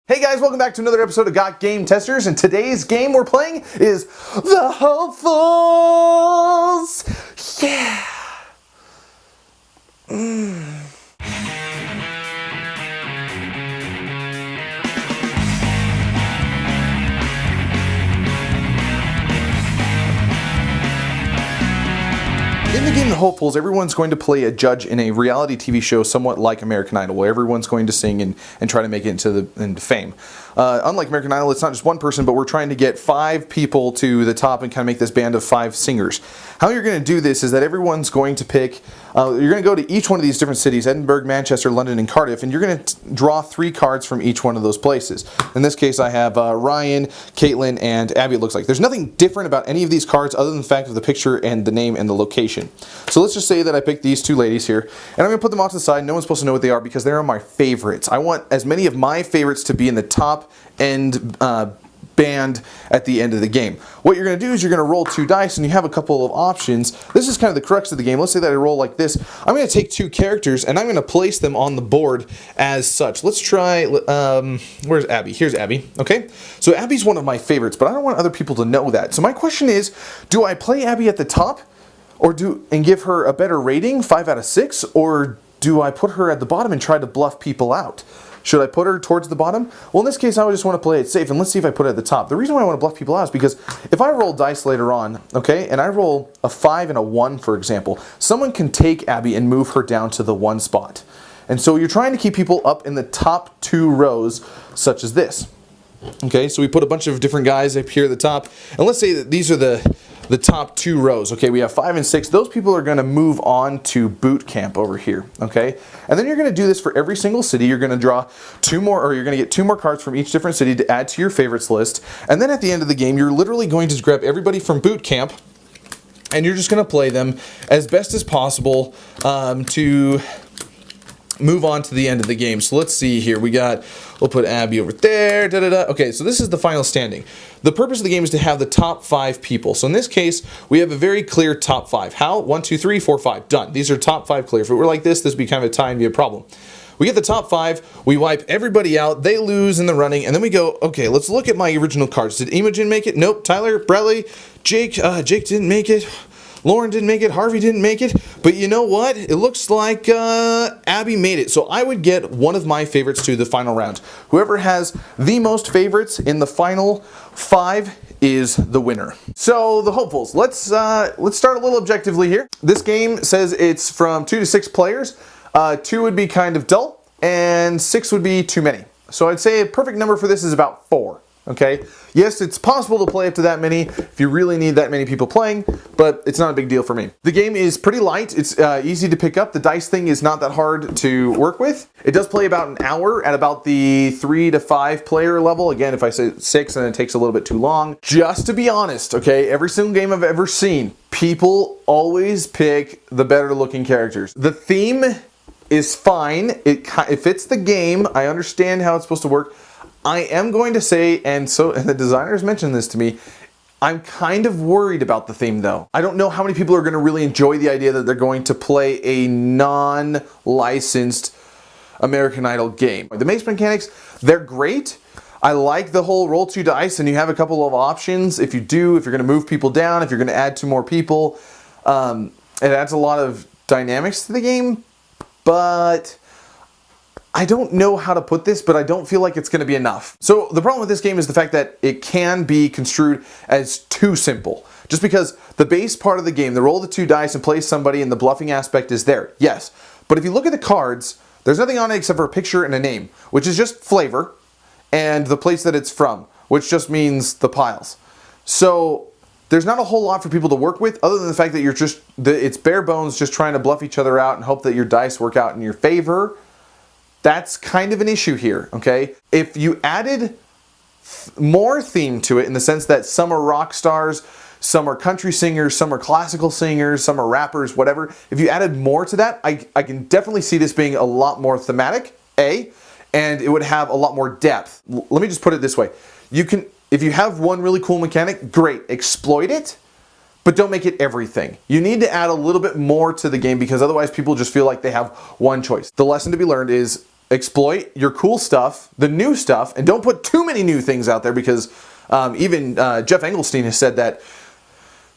Hey guys, welcome back to another episode of GotGameTesters, and today's game we're playing is The Hopefuls! Yeah! In the game The Hopefuls, everyone's going to play a judge in a reality TV show somewhat like American Idol, where everyone's going to sing and try to make it into fame. Unlike American Idol, it's not just one person, but we're trying to get 5 people to the top and kind of make this band of 5 singers. How you're going to do this is that everyone's going to pick, you're going to go to each one of these different cities, Edinburgh, Manchester, London, and Cardiff, and you're going to draw 3 cards from each one of those places. In this case, I have Ryan, Caitlin, and Abby, it looks like. There's nothing different about any of these cards other than the fact of the picture and the name and the location. So let's just say that I picked these 2 ladies here, and I'm going to put them off to the side. No one's supposed to know what they are because they are my favorites. I want as many of my favorites to be in the top end band at the end of the game. What you're going to do is you're going to roll 2 dice and you have a couple of options. This is kind of the crux of the game. Let's say that I roll like this. I'm going to take 2 characters and I'm going to place them on the board as such. Let's try, where's Abby? Here's Abby. Okay, so Abby's one of my favorites, but I don't want other people to know that. So my question is, do I play Abby at the top and give her a better rating, 5 out of 6, or do I put her at the bottom and try to bluff people out? Should I put her towards the bottom? Well, in this case, I would just want to play it safe, and let's see if I put it at the top. The reason why I want to bluff people out is because if I roll dice later on, okay, and I roll a 5 and a 1, for example, someone can take Abby and move her down to the 1 spot. And so you're trying to keep people up in the top 2 rows, such as this. Okay, so we put a bunch of different guys up here at the top, and let's say that these are the top 2 rows. Okay, we have 5 and 6. Those people are going to move on to boot camp over here. Okay, and then you're going to do this for every single city. You're going to draw 2 more, or you're going to get 2 more cards from each different city to add to your favorites list. And then at the end of the game, you're literally going to grab everybody from boot camp, and you're just going to play them as best as possible to move on to the end of the game. So let's see here. We'll put Abby over there. Okay, so this is the final standing. The purpose of the game is to have the top 5 people. So in this case, we have a very clear top 5. How? 1, 2, 3, 4, 5. Done. These are top 5 clear. If it were like this would be kind of a tie and be a problem. We get the top 5, we wipe everybody out, they lose in the running, and then we go, okay, let's look at my original cards. Did Imogen make it? Nope. Tyler, Bradley, Jake didn't make it. Lauren didn't make it, Harvey didn't make it, but you know what? It looks like Abby made it. So I would get one of my favorites to the final round. Whoever has the most favorites in the final 5 is the winner. So the Hopefuls, let's start a little objectively here. This game says it's from 2 to 6 players. 2 would be kind of dull, and 6 would be too many. So I'd say a perfect number for this is about 4. Okay, yes, it's possible to play up to that many if you really need that many people playing, but it's not a big deal for me. The game is pretty light. It's easy to pick up. The dice thing is not that hard to work with. It does play about an hour at about the 3 to 5 player level. Again, if I say 6, then it takes a little bit too long. Just to be honest, okay, every single game I've ever seen, people always pick the better looking characters. The theme is fine. It fits the game. I understand how it's supposed to work. I am going to say, and the designers mentioned this to me, I'm kind of worried about the theme though. I don't know how many people are going to really enjoy the idea that they're going to play a non-licensed American Idol game. The maze mechanics, they're great. I like the whole roll 2 dice and you have a couple of options. If you're going to move people down, if you're going to add 2 more people, it adds a lot of dynamics to the game, but I don't know how to put this, but I don't feel like it's going to be enough. So the problem with this game is the fact that it can be construed as too simple. Just because the base part of the game, the roll the 2 dice and play somebody and the bluffing aspect is there, yes. But if you look at the cards, there's nothing on it except for a picture and a name, which is just flavor, and the place that it's from, which just means the piles. So there's not a whole lot for people to work with other than the fact that it's bare bones just trying to bluff each other out and hope that your dice work out in your favor. That's kind of an issue here, okay? If you added more theme to it in the sense that some are rock stars, some are country singers, some are classical singers, some are rappers, whatever. If you added more to that, I can definitely see this being a lot more thematic, and it would have a lot more depth. Let me just put it this way. If you have one really cool mechanic, great, exploit it, but don't make it everything. You need to add a little bit more to the game because otherwise people just feel like they have one choice. The lesson to be learned is exploit your cool stuff, the new stuff, and don't put too many new things out there because even Jeff Engelstein has said that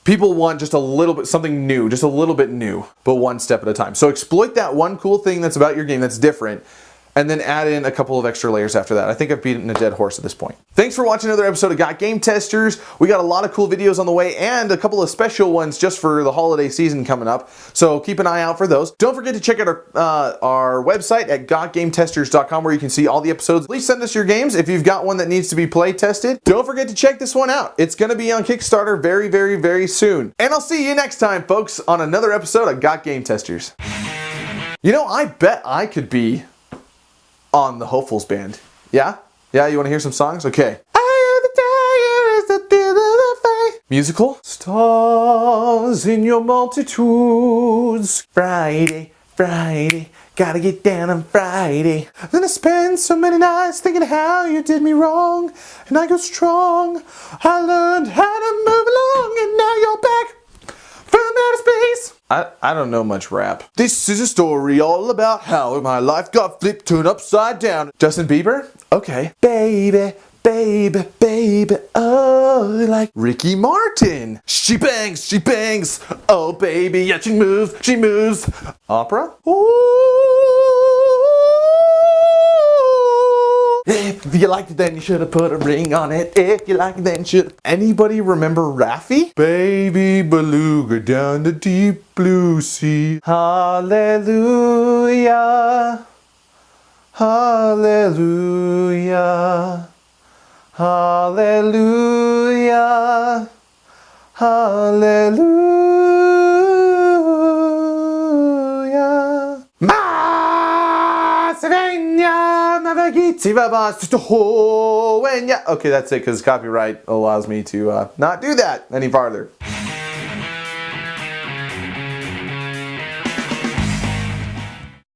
people want just a little bit, something new, just a little bit new, but one step at a time. So exploit that one cool thing that's about your game that's different, and then add in a couple of extra layers after that. I think I've beaten a dead horse at this point. Thanks for watching another episode of GotGameTesters. We got a lot of cool videos on the way and a couple of special ones just for the holiday season coming up. So keep an eye out for those. Don't forget to check out our website at GotGameTesters.com where you can see all the episodes. Please send us your games if you've got one that needs to be play tested. Don't forget to check this one out. It's going to be on Kickstarter very, very, very soon. And I'll see you next time, folks, on another episode of GotGameTesters. You know, I bet I could be on the Hopefuls band. Yeah? Yeah, you want to hear some songs? Okay. Musical? Stars in your multitudes. Friday, Friday, gotta get down on Friday. Then I spend so many nights thinking how you did me wrong. And I go strong. I learned how to move along, and now you're back from outer space. I don't know much rap. This is a story all about how my life got flipped, turned upside down. Justin Bieber? Okay. Baby, baby, baby, oh, like Ricky Martin. She bangs, oh baby, yeah, she moves. Opera? Ooh. If you liked it, then you should have put a ring on it. If you like it, then you should. Anybody remember Raffi? Baby beluga down the deep blue sea. Hallelujah. Hallelujah. Hallelujah. Hallelujah. Okay, that's it because copyright allows me to not do that any farther.